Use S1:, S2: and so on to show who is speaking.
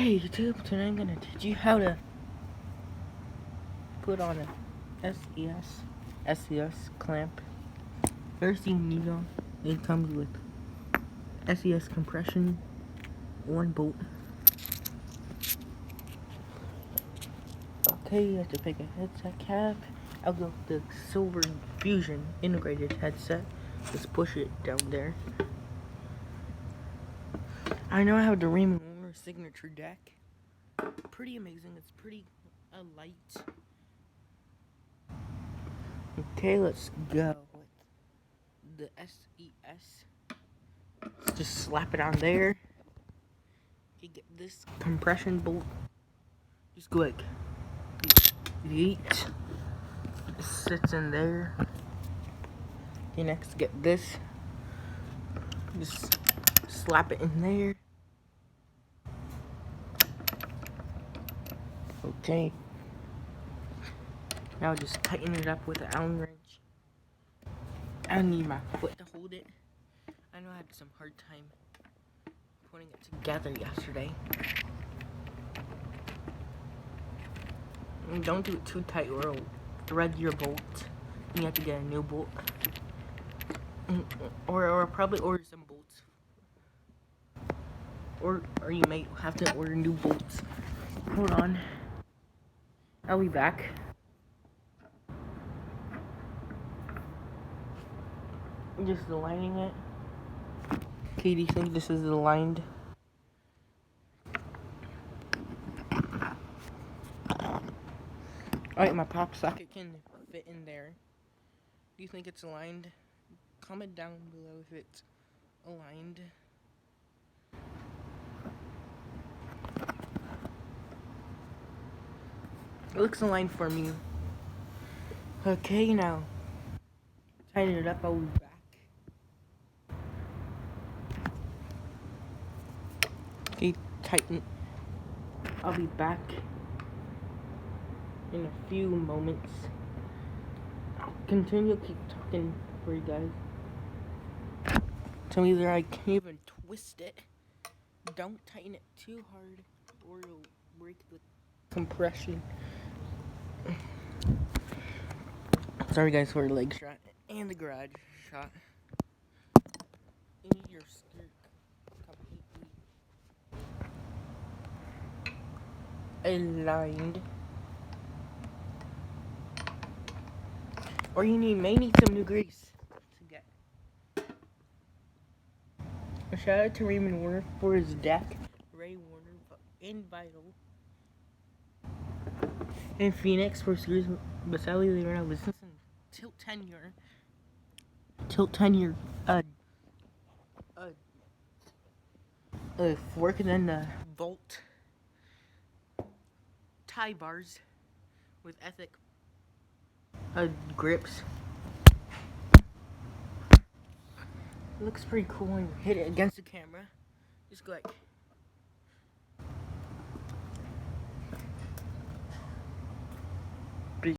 S1: Hey YouTube, today I'm gonna teach you how to put on a SES clamp. First you need it comes with SES compression, 1 bolt. Okay, you have to pick a headset cap. I'll go with the Silver Fusion integrated headset. Just push it down there. I know I have the Raymond Warner signature deck. Pretty amazing, it's pretty light. Okay, let's go with the SES. Just slap it on there. You get this compression bolt. Just go like yeet. It sits in there. Okay, next get this. Just slap it in there. Okay. Now just tighten it up with an Allen wrench. I need my foot to hold it. I know I had some hard time putting it together yesterday. And don't do it too tight or it'll thread your bolt. You have to get a new bolt. Or probably order some bolts. Or you may have to order new bolts. Hold on. I'll be back. Just aligning it. Okay, do you think this is aligned? Alright, my pop socket can fit in there. Do you think it's aligned? Comment down below if it's aligned. It looks aligned for me. Okay, now tighten it up. I'll be back. Okay, tighten. I'll be back in a few moments. I'll continue keep talking for you guys. So either I can even twist it. Don't tighten it too hard or it'll break the compression. Sorry guys for the leg shot and the garage shot. You need your skirt completely aligned. Or you may need some new grease to get. A shout out to Raymond Warner for his deck. Ray Warner in Vital. And Phoenix for Series Baselli. They are now listening to Tilt Tenure fork and then the Volt tie bars with Ethic grips. It looks pretty cool when you hit it against the camera. Just go like